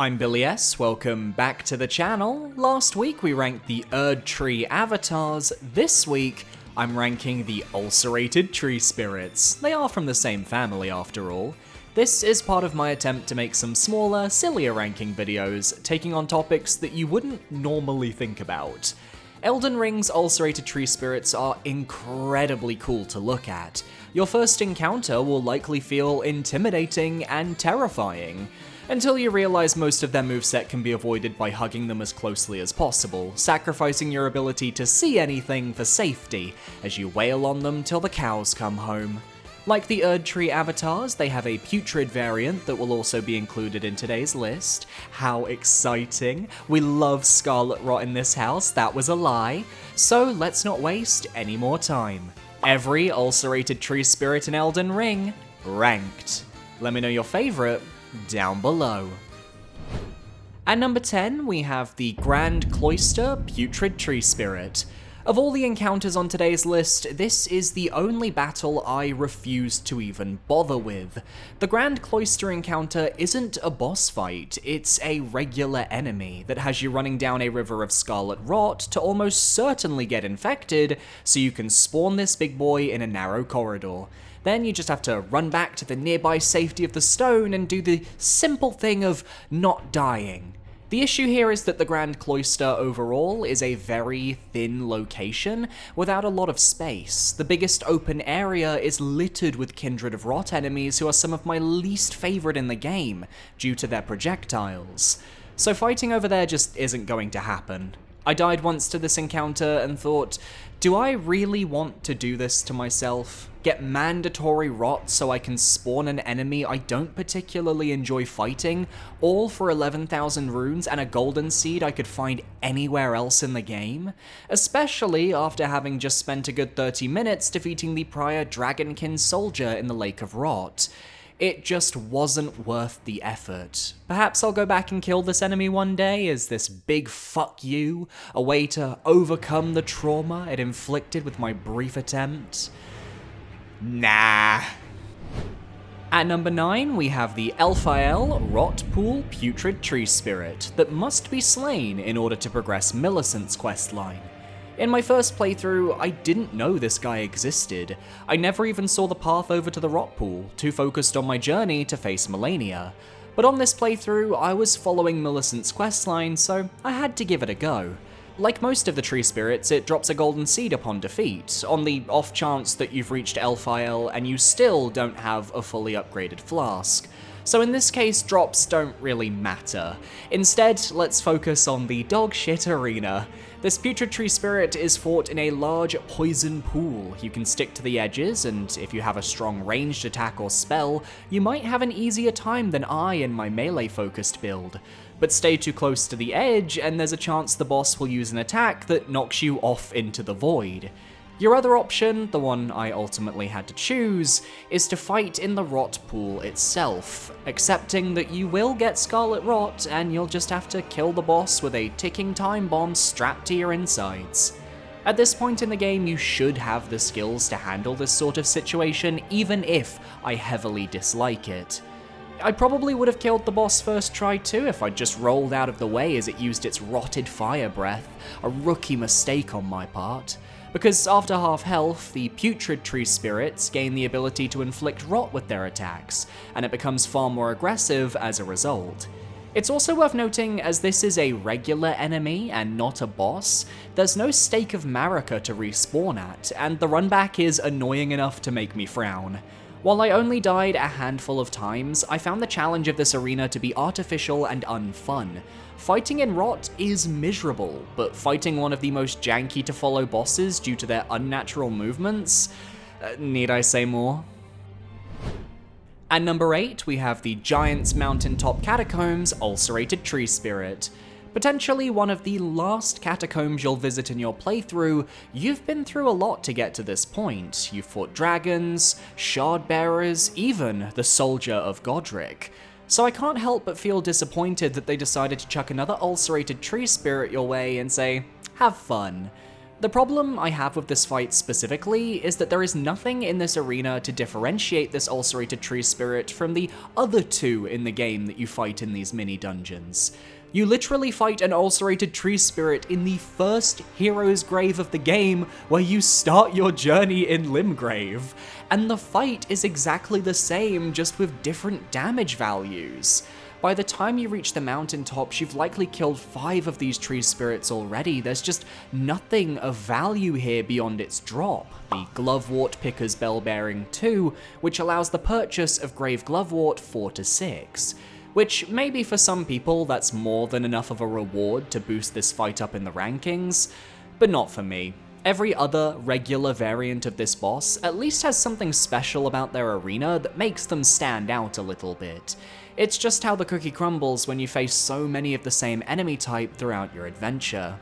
I'm Billy S, welcome back to the channel. Last week we ranked the Erd Tree avatars. This week I'm ranking the Ulcerated Tree Spirits. They are from the same family after all. This is part of my attempt to make some smaller, sillier ranking videos, taking on topics that you wouldn't normally think about. Elden Ring's Ulcerated Tree Spirits are incredibly cool to look at. Your first encounter will likely feel intimidating and terrifying, until you realize most of their moveset can be avoided by hugging them as closely as possible, sacrificing your ability to see anything for safety as you wail on them till the cows come home. Like the Erd Tree avatars, they have a putrid variant that will also be included in today's list. How exciting! We love Scarlet Rot in this house, that was a lie. So let's not waste any more time. Every Ulcerated Tree Spirit in Elden Ring, ranked. Let me know your favorite down below. At number 10, we have the Grand Cloister Putrid Tree Spirit. Of all the encounters on today's list, this is the only battle I refuse to even bother with. The Grand Cloister encounter isn't a boss fight, it's a regular enemy that has you running down a river of scarlet rot to almost certainly get infected, so you can spawn this big boy in a narrow corridor. Then you just have to run back to the nearby safety of the stone and do the simple thing of not dying. The issue here is that the Grand Cloister overall is a very thin location without a lot of space. The biggest open area is littered with Kindred of Rot enemies who are some of my least favorite in the game due to their projectiles. So fighting over there just isn't going to happen. I died once to this encounter and thought, do I really want to do this to myself? Get mandatory rot so I can spawn an enemy I don't particularly enjoy fighting, all for 11,000 runes and a golden seed I could find anywhere else in the game? Especially after having just spent a good 30 minutes defeating the prior Dragonkin soldier in the Lake of Rot. It just wasn't worth the effort. Perhaps I'll go back and kill this enemy one day as this big fuck you, a way to overcome the trauma it inflicted with my brief attempt. Nah. At number 9, we have the Aaviier Rotpool Putrid Tree Spirit that must be slain in order to progress Millicent's questline. In my first playthrough, I didn't know this guy existed. I never even saw the path over to the rot pool, too focused on my journey to face Malenia. But on this playthrough, I was following Millicent's questline, so I had to give it a go. Like most of the tree spirits, it drops a golden seed upon defeat, on the off chance that you've reached Aaviier and you still don't have a fully upgraded flask. So in this case, drops don't really matter. Instead, let's focus on the dogshit arena. This putrid tree spirit is fought in a large poison pool. You can stick to the edges, and if you have a strong ranged attack or spell, you might have an easier time than I in my melee-focused build. But stay too close to the edge, and there's a chance the boss will use an attack that knocks you off into the void. Your other option, the one I ultimately had to choose, is to fight in the rot pool itself, accepting that you will get scarlet rot and you'll just have to kill the boss with a ticking time bomb strapped to your insides. At this point in the game, you should have the skills to handle this sort of situation, even if I heavily dislike it. I probably would have killed the boss first try too if I'd just rolled out of the way as it used its rotted fire breath, a rookie mistake on my part. Because after half health, the putrid tree spirits gain the ability to inflict rot with their attacks, and it becomes far more aggressive as a result. It's also worth noting, as this is a regular enemy and not a boss, there's no Stake of Marika to respawn at, and the runback is annoying enough to make me frown. While I only died a handful of times, I found the challenge of this arena to be artificial and unfun. Fighting in Rot is miserable, but fighting one of the most janky to follow bosses due to their unnatural movements? Need I say more? At number 8, we have the Giant's Mountaintop Catacombs Ulcerated Tree Spirit. Potentially one of the last catacombs you'll visit in your playthrough, you've been through a lot to get to this point. You've fought dragons, shard bearers, even the Soldier of Godric. So I can't help but feel disappointed that they decided to chuck another ulcerated tree spirit your way and say, have fun. The problem I have with this fight specifically is that there is nothing in this arena to differentiate this Ulcerated Tree Spirit from the other two in the game that you fight in these mini dungeons. You literally fight an Ulcerated Tree Spirit in the first hero's grave of the game, where you start your journey in Limgrave, and the fight is exactly the same, just with different damage values. By the time you reach the mountaintops, you've likely killed 5 of these tree spirits already. There's just nothing of value here beyond its drop. The Glovewort Picker's Bell Bearing 2, which allows the purchase of Grave Glovewort 4 to 6. Which maybe for some people that's more than enough of a reward to boost this fight up in the rankings, but not for me. Every other regular variant of this boss at least has something special about their arena that makes them stand out a little bit. It's just how the cookie crumbles when you face so many of the same enemy type throughout your adventure.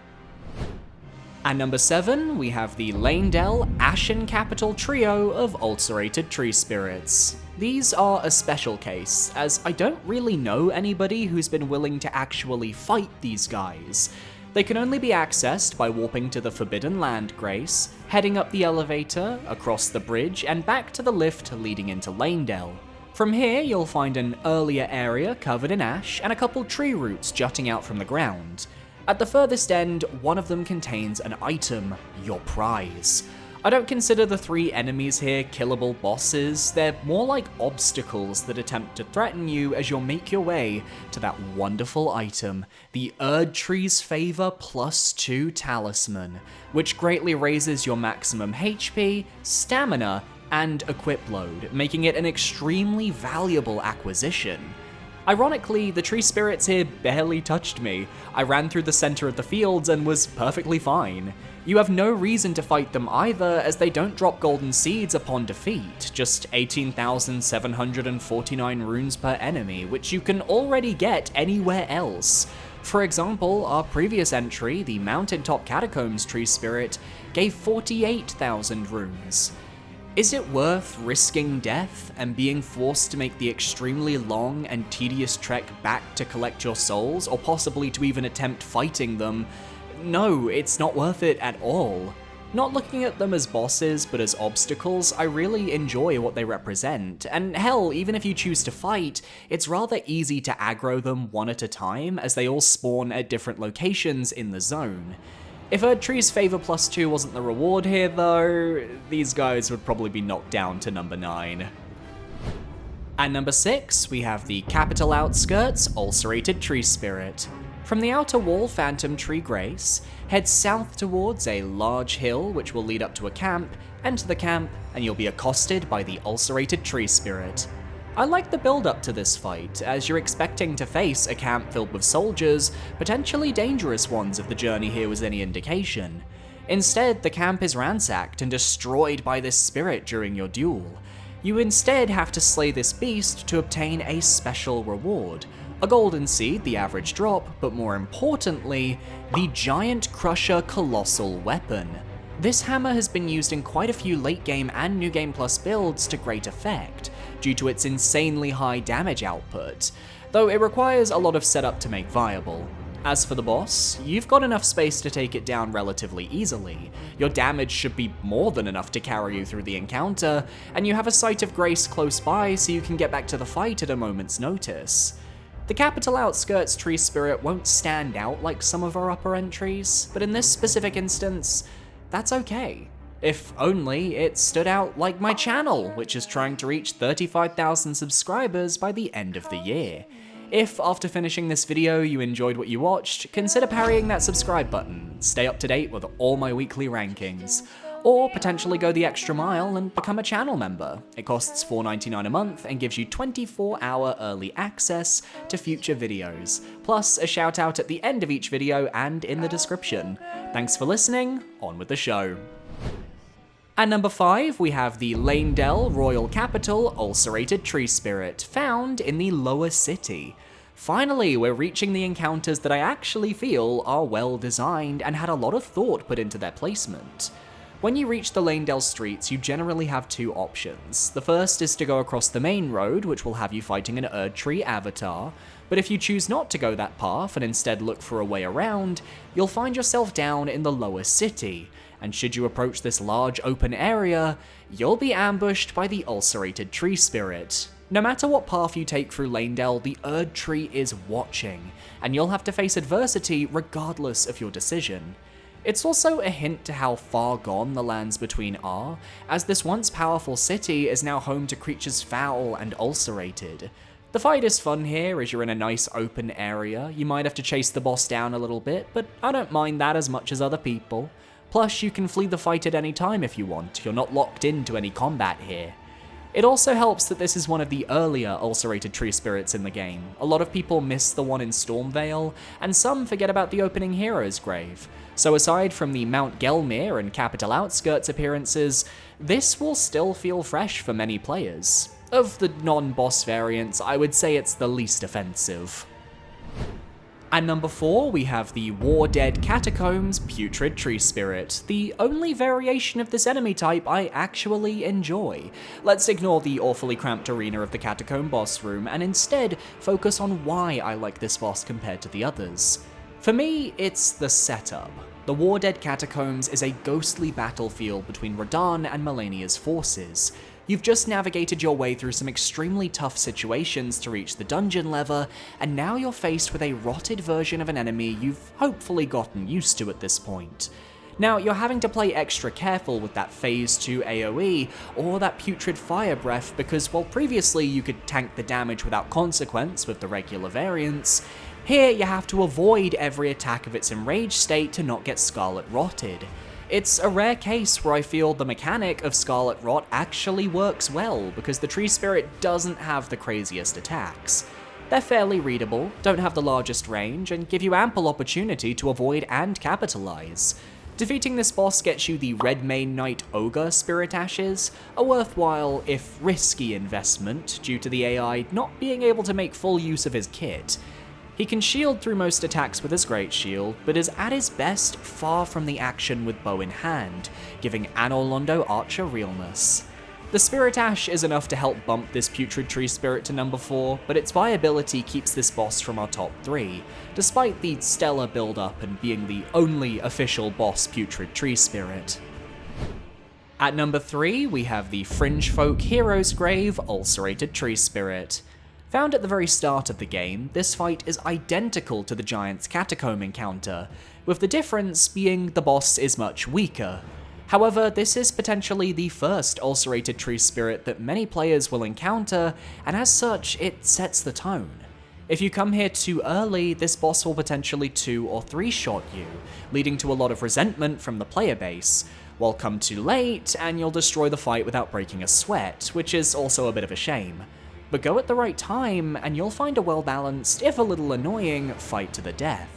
At number 7, we have the Leyndell Ashen Capital trio of Ulcerated Tree Spirits. These are a special case, as I don't really know anybody who's been willing to actually fight these guys. They can only be accessed by warping to the Forbidden Land Grace, heading up the elevator, across the bridge, and back to the lift leading into Leyndell. From here, you'll find an earlier area covered in ash and a couple tree roots jutting out from the ground. At the furthest end, one of them contains an item, your prize. I don't consider the 3 enemies here killable bosses, they're more like obstacles that attempt to threaten you as you'll make your way to that wonderful item, the Erdtree's Favor +2 Talisman, which greatly raises your maximum HP, stamina, and equip load, making it an extremely valuable acquisition. Ironically, the tree spirits here barely touched me. I ran through the center of the fields and was perfectly fine. You have no reason to fight them either, as they don't drop golden seeds upon defeat, just 18,749 runes per enemy, which you can already get anywhere else. For example, our previous entry, the Mountaintop Catacombs tree spirit, gave 48,000 runes. Is it worth risking death and being forced to make the extremely long and tedious trek back to collect your souls, or possibly to even attempt fighting them? No, it's not worth it at all. Not looking at them as bosses, but as obstacles, I really enjoy what they represent, and hell, even if you choose to fight, it's rather easy to aggro them one at a time, as they all spawn at different locations in the zone. If Erdtree's Favor +2 wasn't the reward here though, these guys would probably be knocked down to number 9. At number 6, we have the Capital Outskirts Ulcerated Tree Spirit. From the Outer Wall Phantom Tree Grace, head south towards a large hill which will lead up to a camp, enter the camp, and you'll be accosted by the Ulcerated Tree Spirit. I like the build up to this fight, as you're expecting to face a camp filled with soldiers, potentially dangerous ones if the journey here was any indication. Instead, the camp is ransacked and destroyed by this spirit during your duel. You instead have to slay this beast to obtain a special reward. A golden seed, the average drop, but more importantly, the Giant Crusher Colossal Weapon. This hammer has been used in quite a few late game and New Game Plus builds to great effect, due to its insanely high damage output, though it requires a lot of setup to make viable. As for the boss, you've got enough space to take it down relatively easily. Your damage should be more than enough to carry you through the encounter, and you have a Site of Grace close by so you can get back to the fight at a moment's notice. The Capital Outskirts Tree Spirit won't stand out like some of our upper entries, but in this specific instance, that's okay. If only it stood out like my channel, which is trying to reach 35,000 subscribers by the end of the year. If, after finishing this video, you enjoyed what you watched, consider parrying that subscribe button, stay up to date with all my weekly rankings, or potentially go the extra mile and become a channel member. It costs $4.99 a month and gives you 24-hour early access to future videos, plus a shout out at the end of each video and in the description. Thanks for listening, on with the show. At number 5, we have the Leyndell Royal Capital Ulcerated Tree Spirit, found in the Lower City. Finally, we're reaching the encounters that I actually feel are well designed and had a lot of thought put into their placement. When you reach the Leyndell streets, you generally have 2 options. The first is to go across the main road, which will have you fighting an Erdtree avatar, but if you choose not to go that path and instead look for a way around, you'll find yourself down in the Lower City, and should you approach this large open area, you'll be ambushed by the Ulcerated Tree Spirit. No matter what path you take through Leyndell, the Erd Tree is watching, and you'll have to face adversity regardless of your decision. It's also a hint to how far gone the lands between are, as this once powerful city is now home to creatures foul and ulcerated. The fight is fun here as you're in a nice open area. You might have to chase the boss down a little bit, but I don't mind that as much as other people. Plus, you can flee the fight at any time if you want, you're not locked into any combat here. It also helps that this is one of the earlier Ulcerated Tree Spirits in the game. A lot of people miss the one in Stormvale, and some forget about the opening hero's grave. So aside from the Mount Gelmir and Capital Outskirts appearances, this will still feel fresh for many players. Of the non-boss variants, I would say it's the least offensive. At number 4, we have the War Dead Catacombs Putrid Tree Spirit, the only variation of this enemy type I actually enjoy. Let's ignore the awfully cramped arena of the Catacomb boss room and instead focus on why I like this boss compared to the others. For me, it's the setup. The War Dead Catacombs is a ghostly battlefield between Radahn and Malenia's forces. You've just navigated your way through some extremely tough situations to reach the dungeon lever, and now you're faced with a rotted version of an enemy you've hopefully gotten used to at this point. Now, you're having to play extra careful with that Phase 2 AoE, or that Putrid Fire Breath, because while previously you could tank the damage without consequence with the regular variants, here you have to avoid every attack of its enraged state to not get Scarlet Rotted. It's a rare case where I feel the mechanic of Scarlet Rot actually works well, because the Tree Spirit doesn't have the craziest attacks. They're fairly readable, don't have the largest range, and give you ample opportunity to avoid and capitalize. Defeating this boss gets you the Redmane Knight Ogre Spirit Ashes, a worthwhile, if risky investment, due to the AI not being able to make full use of his kit. He can shield through most attacks with his Great Shield, but is at his best far from the action with bow in hand, giving Anor Londo Archer realness. The Spirit Ash is enough to help bump this Putrid Tree Spirit to number 4, but its viability keeps this boss from our top 3, despite the stellar build-up and being the only official boss Putrid Tree Spirit. At number 3, we have the Fringe Folk Hero's Grave Ulcerated Tree Spirit. Found at the very start of the game, this fight is identical to the Giant's Catacomb encounter, with the difference being the boss is much weaker. However, this is potentially the first Ulcerated Tree Spirit that many players will encounter, and as such, it sets the tone. If you come here too early, this boss will potentially 2 or 3 shot you, leading to a lot of resentment from the player base, while come too late, and you'll destroy the fight without breaking a sweat, which is also a bit of a shame. But go at the right time, and you'll find a well-balanced, if a little annoying, fight to the death.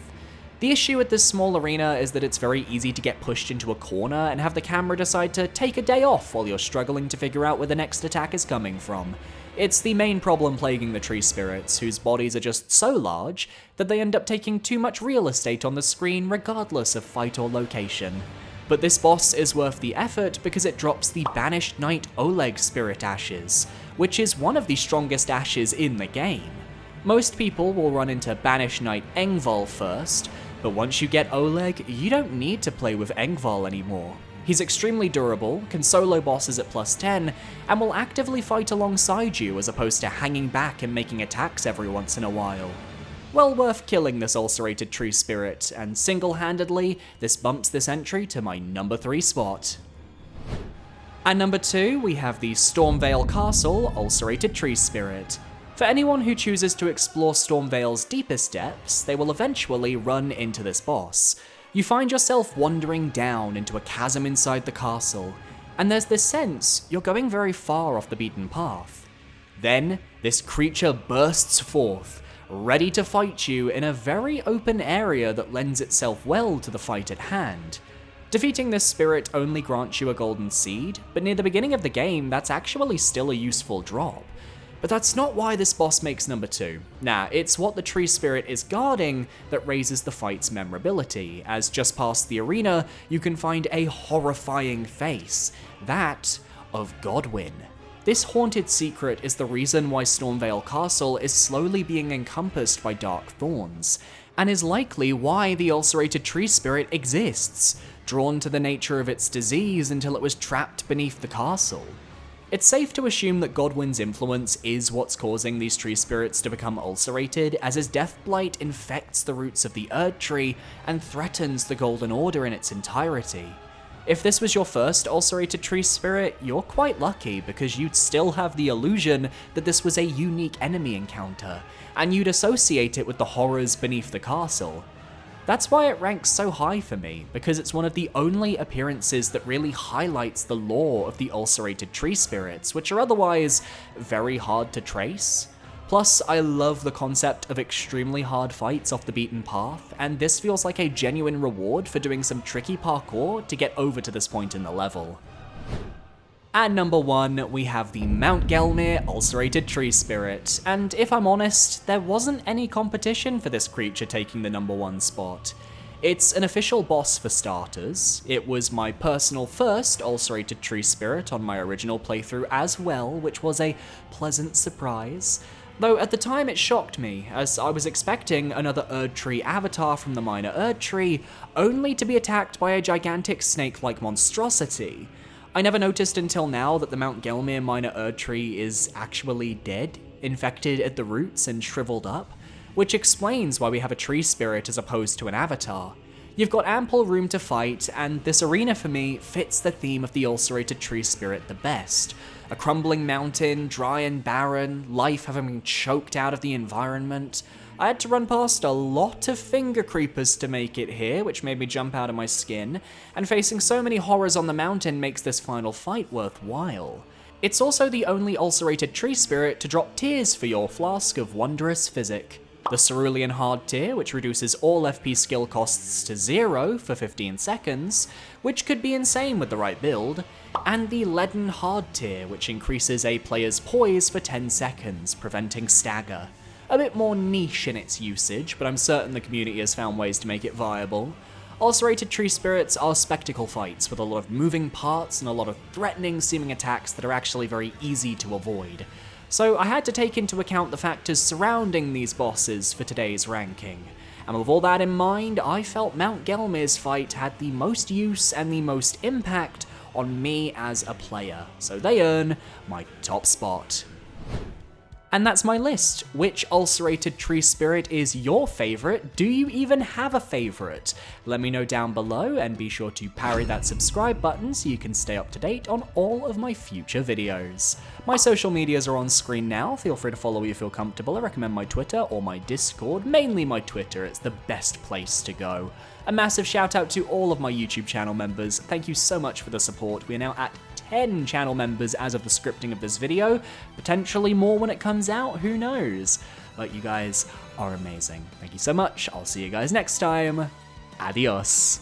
The issue with this small arena is that it's very easy to get pushed into a corner and have the camera decide to take a day off while you're struggling to figure out where the next attack is coming from. It's the main problem plaguing the Tree Spirits, whose bodies are just so large that they end up taking too much real estate on the screen regardless of fight or location. But this boss is worth the effort because it drops the Banished Knight Oleg Spirit Ashes, which is one of the strongest ashes in the game. Most people will run into Banished Knight Engvall first, but once you get Oleg, you don't need to play with Engvall anymore. He's extremely durable, can solo bosses at +10, and will actively fight alongside you as opposed to hanging back and making attacks every once in a while. Well worth killing this Ulcerated Tree Spirit, and single-handedly, this bumps this entry to my number 3 spot. At number 2, we have the Stormvale Castle Ulcerated Tree Spirit. For anyone who chooses to explore Stormvale's deepest depths, they will eventually run into this boss. You find yourself wandering down into a chasm inside the castle, and there's this sense you're going very far off the beaten path. Then, this creature bursts forth, ready to fight you in a very open area that lends itself well to the fight at hand. Defeating this spirit only grants you a golden seed, but near the beginning of the game, that's actually still a useful drop. But that's not why this boss makes number 2. Nah, it's what the Tree Spirit is guarding that raises the fight's memorability, as just past the arena, you can find a horrifying face, that of Godwyn. This haunted secret is the reason why Stormveil Castle is slowly being encompassed by dark thorns, and is likely why the ulcerated tree spirit exists, drawn to the nature of its disease until it was trapped beneath the castle. It's safe to assume that Godwyn's influence is what's causing these tree spirits to become ulcerated, as his death blight infects the roots of the Erd tree and threatens the Golden Order in its entirety. If this was your first ulcerated tree spirit, you're quite lucky because you'd still have the illusion that this was a unique enemy encounter, and you'd associate it with the horrors beneath the castle. That's why it ranks so high for me, because it's one of the only appearances that really highlights the lore of the ulcerated tree spirits, which are otherwise very hard to trace. Plus, I love the concept of extremely hard fights off the beaten path, and this feels like a genuine reward for doing some tricky parkour to get over to this point in the level. At number 1, we have the Mount Gelmir Ulcerated Tree Spirit, and if I'm honest, there wasn't any competition for this creature taking the number 1 spot. It's an official boss for starters, it was my personal first Ulcerated Tree Spirit on my original playthrough as well, which was a pleasant surprise. Though at the time it shocked me, as I was expecting another Erd Tree avatar from the minor Erd Tree, only to be attacked by a gigantic snake-like monstrosity. I never noticed until now that the Mount Gelmir minor Erd Tree is actually dead, infected at the roots and shriveled up, which explains why we have a tree spirit as opposed to an avatar. You've got ample room to fight, and this arena for me fits the theme of the ulcerated tree spirit the best. A crumbling mountain, dry and barren, life having been choked out of the environment. I had to run past a lot of finger creepers to make it here, which made me jump out of my skin, and facing so many horrors on the mountain makes this final fight worthwhile. It's also the only ulcerated tree spirit to drop tears for your flask of wondrous physic. The Cerulean Hard tier, which reduces all FP skill costs to 0 for 15 seconds, which could be insane with the right build, and the Leaden Hard tier, which increases a player's poise for 10 seconds, preventing stagger. A bit more niche in its usage, but I'm certain the community has found ways to make it viable. Ulcerated tree spirits are spectacle fights with a lot of moving parts and a lot of threatening seeming attacks that are actually very easy to avoid. So I had to take into account the factors surrounding these bosses for today's ranking. And with all that in mind, I felt Mount Gelmir's fight had the most use and the most impact on me as a player, so they earn my top spot. And that's my list. Which ulcerated tree spirit is your favorite? Do you even have a favorite? Let me know down below, and be sure to parry that subscribe button so you can stay up to date on all of my future videos. My social medias are on screen now, feel free to follow if you feel comfortable. I recommend my Twitter or my Discord, mainly my Twitter, it's the best place to go. A massive shout out to all of my YouTube channel members, thank you so much for the support. We are now at 10 channel members as of the scripting of this video, potentially more when it comes out, who knows? But you guys are amazing. Thank you so much, I'll see you guys next time, adios.